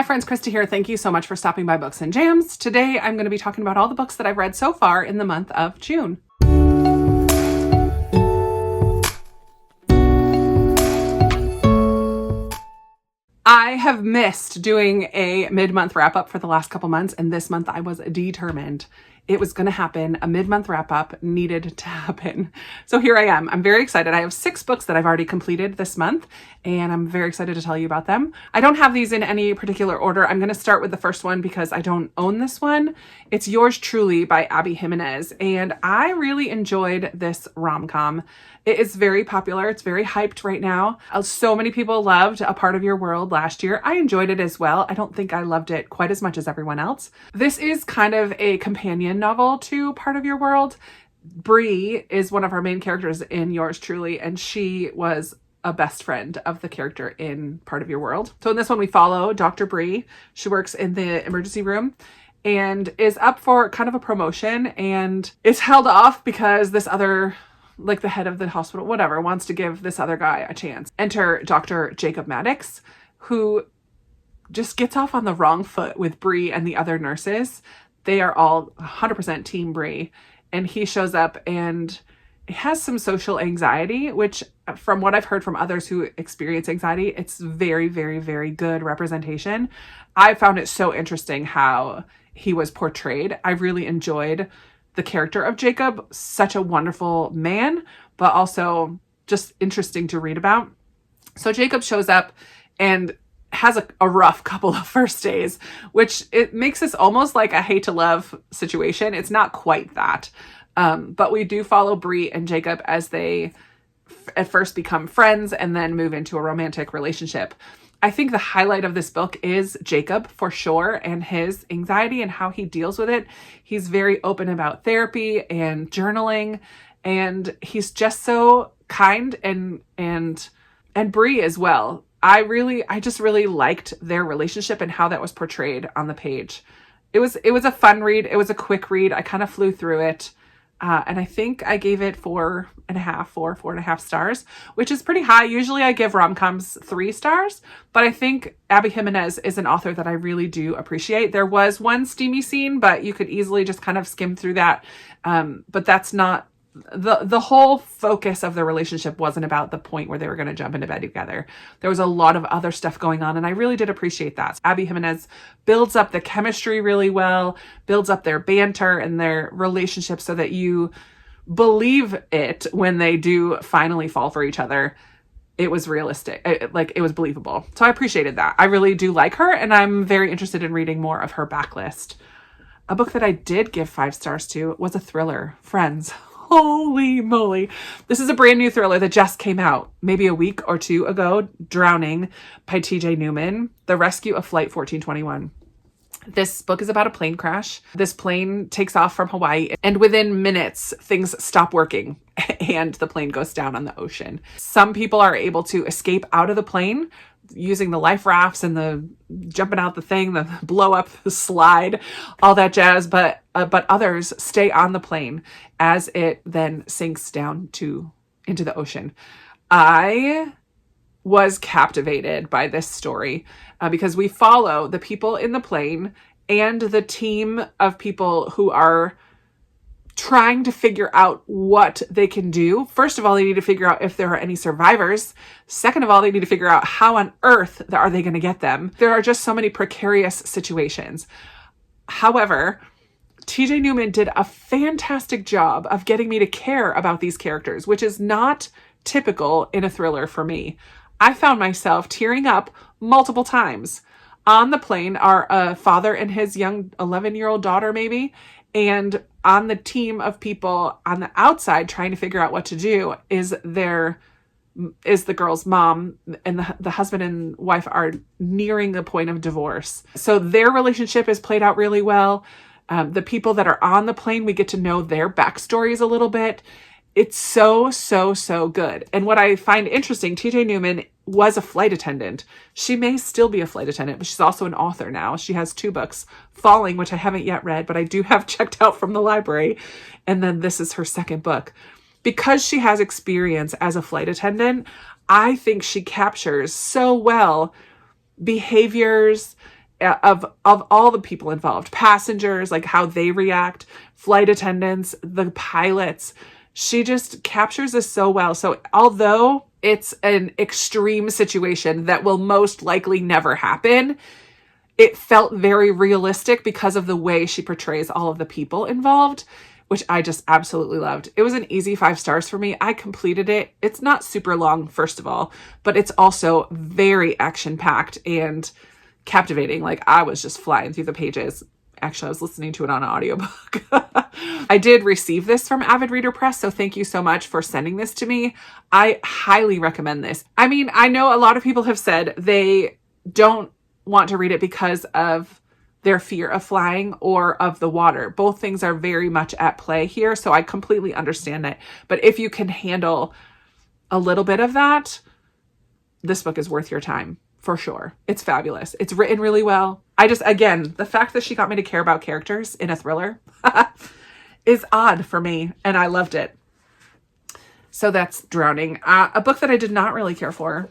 friends, Christy here. Thank you so much for stopping by Books and Jams. Today I'm going to be talking about all the books that I've read so far in the month of June. I have missed doing a mid-month wrap-up for the last couple months, and this month I was determined it was going to happen. A mid-month wrap-up needed to happen. So here I am. I'm very excited. I have 6 books that I've already completed this month, and I'm very excited to tell you about them. I don't have these in any particular order. I'm going to start with the first one because I don't own this one. It's Yours Truly by Abby Jimenez, and I really enjoyed this rom-com. It is very popular. It's very hyped right now. So many people loved A Part of Your World last year. I enjoyed it as well. I don't think I loved it quite as much as everyone else. This is kind of a companion novel to Part of Your World. Bree is one of our main characters in Yours Truly, and she was a best friend of the character in Part of Your World. So in this one, we follow Dr. Bree. She works in the emergency room and is up for kind of a promotion and is held off because this other, like the head of the hospital, whatever, wants to give this other guy a chance. Enter Dr. Jacob Maddox, who just gets off on the wrong foot with Bree and the other nurses. They are all 100% Team Bree. And he shows up and has some social anxiety, which from what I've heard from others who experience anxiety, it's very, very, very good representation. I found it so interesting how he was portrayed. I really enjoyed the character of Jacob, such a wonderful man, but also just interesting to read about. So Jacob shows up and has a rough couple of first days, which it makes this almost like a hate to love situation. It's not quite that. But we do follow Bree and Jacob as they at first become friends and then move into a romantic relationship. I think the highlight of this book is Jacob for sure, and his anxiety and how he deals with it. He's very open about therapy and journaling, and he's just so kind and Bree as well. I just really liked their relationship and how that was portrayed on the page. It was a fun read. It was a quick read. I kind of flew through it. And I think I gave it 4.5 stars, which is pretty high. Usually I give rom-coms 3 stars, but I think Abby Jimenez is an author that I really do appreciate. There was one steamy scene, but you could easily just kind of skim through that. But that's not the whole focus of their relationship wasn't about the point where they were going to jump into bed together. There was a lot of other stuff going on, and I really did appreciate that. Abby Jimenez builds up the chemistry really well, builds up their banter and their relationship so that you believe it when they do finally fall for each other. It was realistic. It was believable. So I appreciated that. I really do like her, and I'm very interested in reading more of her backlist. A book that I did give 5 stars to was a thriller, Friends. Holy moly. This is a brand new thriller that just came out maybe a week or 2 ago, Drowning by TJ Newman, The Rescue of Flight 1421. This book is about a plane crash. This plane takes off from Hawaii, and within minutes, things stop working and the plane goes down on the ocean. Some people are able to escape out of the plane using the life rafts and the jumping out the thing, the blow up the slide, all that jazz. But others stay on the plane as it then sinks down into the ocean. I was captivated by this story because we follow the people in the plane and the team of people who are trying to figure out what they can do. First of all, they need to figure out if there are any survivors. Second of all, they need to figure out how on earth are they going to get them. There are just so many precarious situations. However, TJ Newman did a fantastic job of getting me to care about these characters, which is not typical in a thriller for me. I found myself tearing up multiple times. On the plane are a father and his young 11-year-old daughter, maybe, and on the team of people on the outside trying to figure out what to do is the girl's mom, and the husband and wife are nearing the point of divorce. So their relationship is played out really well. The people that are on the plane, we get to know their backstories a little bit. It's so, so, so good. And what I find interesting, TJ Newman was a flight attendant. She may still be a flight attendant, but she's also an author now. She has 2 books, Falling, which I haven't yet read, but I do have checked out from the library. And then this is her 2nd book. Because she has experience as a flight attendant, I think she captures so well behaviors of all the people involved, passengers, like how they react, flight attendants, the pilots. She just captures this so well. So although it's an extreme situation that will most likely never happen, it felt very realistic because of the way she portrays all of the people involved, which I just absolutely loved. It was an easy 5 stars for me. I completed it. It's not super long, first of all, but it's also very action-packed and captivating. Like, I was just flying through the pages. Actually, I was listening to it on an audiobook. I did receive this from Avid Reader Press, so thank you so much for sending this to me. I highly recommend this. I mean, I know a lot of people have said they don't want to read it because of their fear of flying or of the water. Both things are very much at play here, so I completely understand it. But if you can handle a little bit of that, this book is worth your time, for sure. It's fabulous. It's written really well. Again, the fact that she got me to care about characters in a thriller is odd for me, and I loved it. So that's Drowning. A book that I did not really care for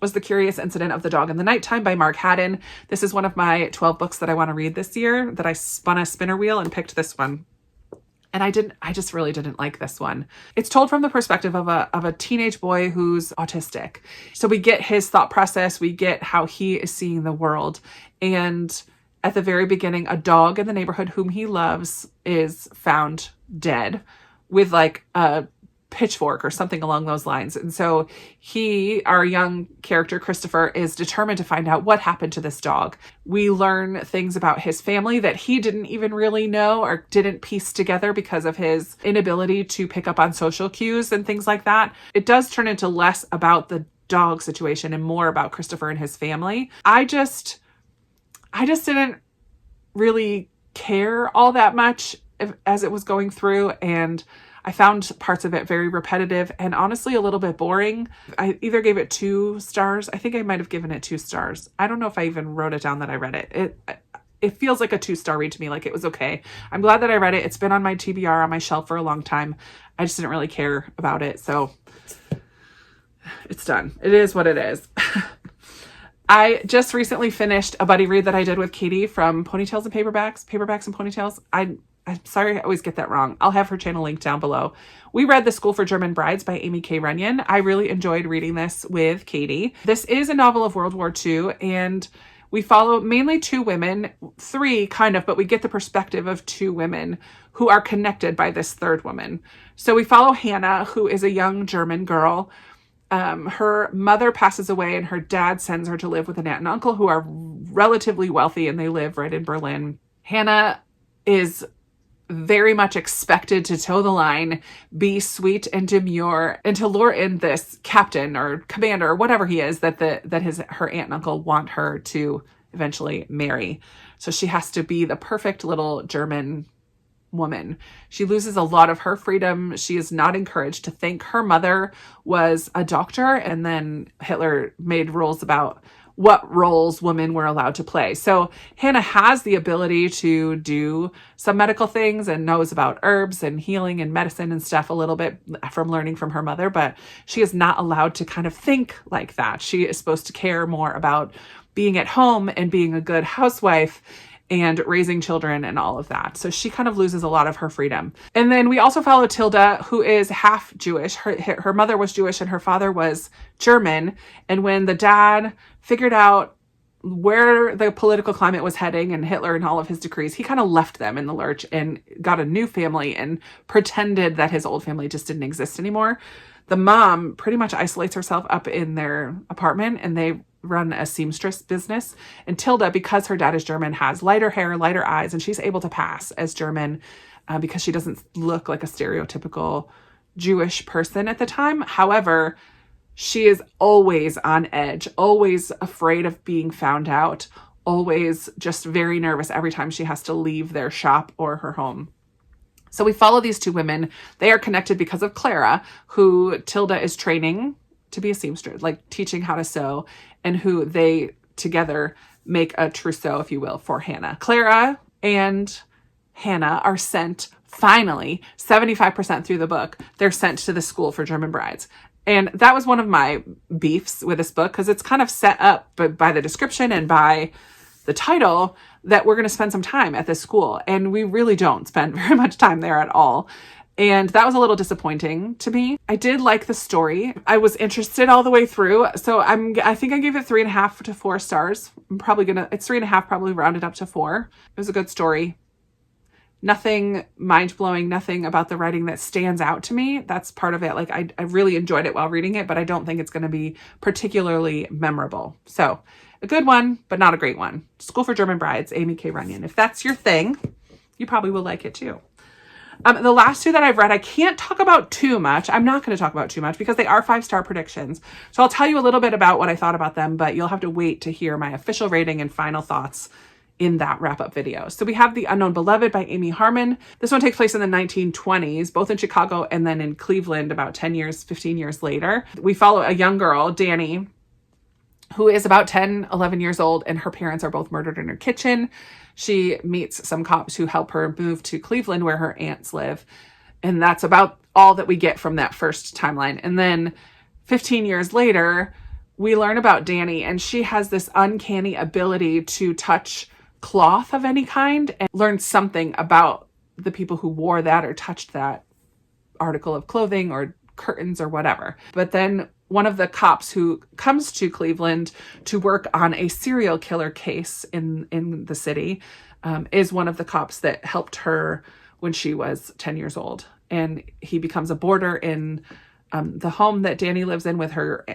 was The Curious Incident of the Dog in the Nighttime by Mark Haddon. This is one of my 12 books that I want to read this year, that I spun a spinner wheel and picked this one. And I just really didn't like this one. It's told from the perspective of a teenage boy who's autistic. So we get his thought process, we get how he is seeing the world. And at the very beginning, a dog in the neighborhood whom he loves is found dead with like a pitchfork or something along those lines. And so our young character, Christopher, is determined to find out what happened to this dog. We learn things about his family that he didn't even really know or didn't piece together because of his inability to pick up on social cues and things like that. It does turn into less about the dog situation and more about Christopher and his family. I just didn't really care all that much as it was going through, and I found parts of it very repetitive and honestly a little bit boring. I either gave it 2 stars. I think I might have given it 2 stars. I don't know if I even wrote it down that I read it. It feels like a 2-star read to me, like it was okay. I'm glad that I read it. It's been on my TBR on my shelf for a long time. I just didn't really care about it. So it's done. It is what it is. I just recently finished a buddy read that I did with Katie from Ponytails and Paperbacks and Ponytails. I'm sorry, I always get that wrong. I'll have her channel linked down below. We read The School for German Brides by Amy K. Runyon. I really enjoyed reading this with Katie. This is a novel of World War II, and we follow mainly 2 women, 3 kind of, but we get the perspective of 2 women who are connected by this 3rd woman. So we follow Hannah, who is a young German girl. Her mother passes away and her dad sends her to live with an aunt and uncle who are relatively wealthy, and they live right in Berlin. Hannah is very much expected to toe the line, be sweet and demure, and to lure in this captain or commander or whatever he is that her aunt and uncle want her to eventually marry. So she has to be the perfect little German woman. She loses a lot of her freedom. She is not encouraged to think. Her mother was a doctor, and then Hitler made rules about what roles women were allowed to play. So Hannah has the ability to do some medical things and knows about herbs and healing and medicine and stuff a little bit from learning from her mother, but she is not allowed to kind of think like that. She is supposed to care more about being at home and being a good housewife and raising children and all of that. So she kind of loses a lot of her freedom. And then we also follow Tilda, who is half Jewish. Her mother was Jewish and her father was German. And when the dad figured out where the political climate was heading and Hitler and all of his decrees, he kind of left them in the lurch and got a new family and pretended that his old family just didn't exist anymore. The mom pretty much isolates herself up in their apartment, and they run a seamstress business. And Tilda, because her dad is German, has lighter hair, lighter eyes, and she's able to pass as German because she doesn't look like a stereotypical Jewish person at the time. However, she is always on edge, always afraid of being found out, always just very nervous every time she has to leave their shop or her home. So we follow these 2 women. They are connected because of Clara, who Tilda is training to be a seamstress, like teaching how to sew, and who they together make a trousseau, if you will, for Hannah. Clara and Hannah are sent, finally, 75% through the book, they're sent to the School for German Brides. And that was one of my beefs with this book, because it's kind of set up by the description and by the title that we're going to spend some time at this school. And we really don't spend very much time there at all. And that was a little disappointing to me. I did like the story. I was interested all the way through. So I think I gave it 3.5 to 4 stars. It's 3.5, probably rounded up to 4. It was a good story. Nothing mind-blowing, nothing about the writing that stands out to me. That's part of it. Like I really enjoyed it while reading it, but I don't think it's going to be particularly memorable. So a good one, but not a great one. School for German Brides, Amy K. Runyon. If that's your thing, you probably will like it too. The last 2 that I've read, I can't talk about too much. I'm not going to talk about too much because they are 5-star predictions. So I'll tell you a little bit about what I thought about them, but you'll have to wait to hear my official rating and final thoughts in that wrap-up video. So we have The Unknown Beloved by Amy Harmon. This one takes place in the 1920s, both in Chicago and then in Cleveland about 15 years later. We follow a young girl, Dani, who is about 10, 11 years old, and her parents are both murdered in her kitchen. She meets some cops who help her move to Cleveland where her aunts live. And that's about all that we get from that first timeline. And then 15 years later, we learn about Dani, and she has this uncanny ability to touch cloth of any kind and learn something about the people who wore that or touched that article of clothing or curtains or whatever. But then one of the cops who comes to Cleveland to work on a serial killer case in the city is one of the cops that helped her when she was 10 years old. And he becomes a boarder in the home that Dani lives in with her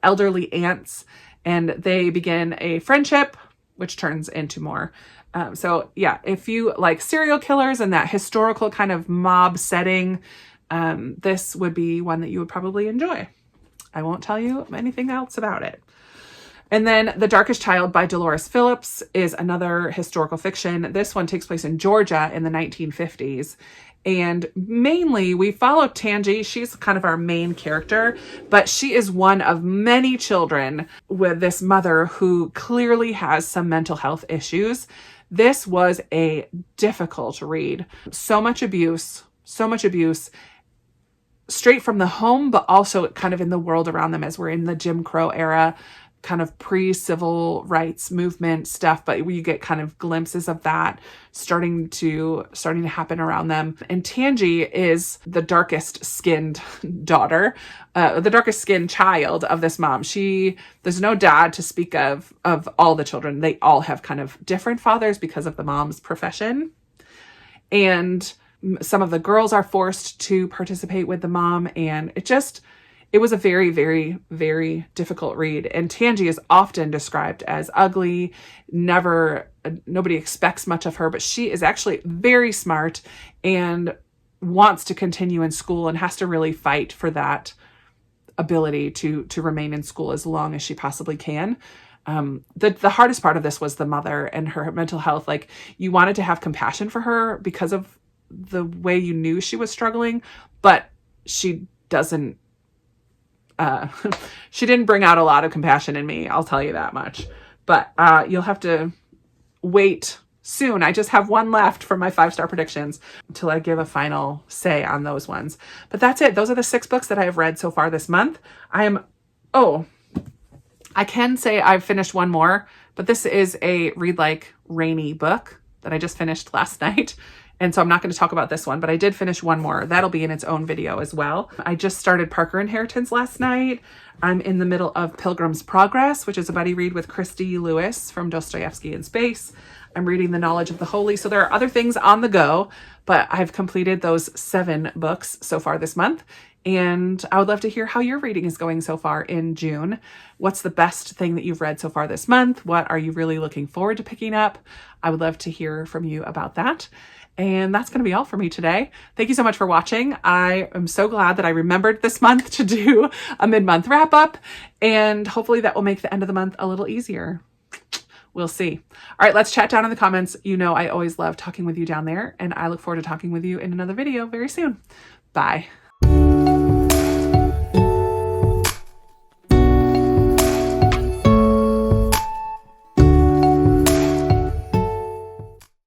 elderly aunts. And they begin a friendship, which turns into more. So yeah, if you like serial killers and that historical kind of mob setting, this would be one that you would probably enjoy. I won't tell you anything else about it. And then The Darkest Child by Dolores Phillips is another historical fiction. This one takes place in Georgia in the 1950s. And mainly we follow Tangi. She's kind of our main character, but she is one of many children with this mother who clearly has some mental health issues. This was a difficult read. So much abuse straight from the home, but also kind of in the world around them as we're in the Jim Crow era, kind of pre-civil rights movement stuff, but you get kind of glimpses of that starting to happen around them. And Tangi is the darkest skinned daughter, the darkest skinned child of this mom. There's no dad to speak of all the children. They all have kind of different fathers because of the mom's profession. And some of the girls are forced to participate with the mom, and it was a very, very, very difficult read. And Tangi is often described as ugly. Nobody expects much of her, but she is actually very smart and wants to continue in school and has to really fight for that ability to remain in school as long as she possibly can. The hardest part of this was the mother and her mental health. Like, you wanted to have compassion for her because of the way you knew she was struggling, but she doesn't she didn't bring out a lot of compassion in me, I'll tell you that much. But you'll have to wait soon. I just have one left for my 5-star predictions until I give a final say on those ones. But that's it. Those are the 6 books that I have read so far this month. I can say I've finished one more, but this is a Read Like Rainey book that I just finished last night. And so I'm not going to talk about this one, but I did finish one more. That'll be in its own video as well. I just started Parker Inheritance last night. I'm in the middle of Pilgrim's Progress, which is a buddy read with Christy Lewis from Dostoevsky in Space. I'm reading The Knowledge of the Holy. So there are other things on the go, but I've completed those 7 books so far this month. And I would love to hear how your reading is going so far in June. What's the best thing that you've read so far this month? What are you really looking forward to picking up? I would love to hear from you about that. And that's going to be all for me today. Thank you so much for watching. I am so glad that I remembered this month to do a mid-month wrap up, and hopefully that will make the end of the month a little easier. We'll see. All right, let's chat down in the comments. You know I always love talking with you down there, and I look forward to talking with you in another video very soon. Bye.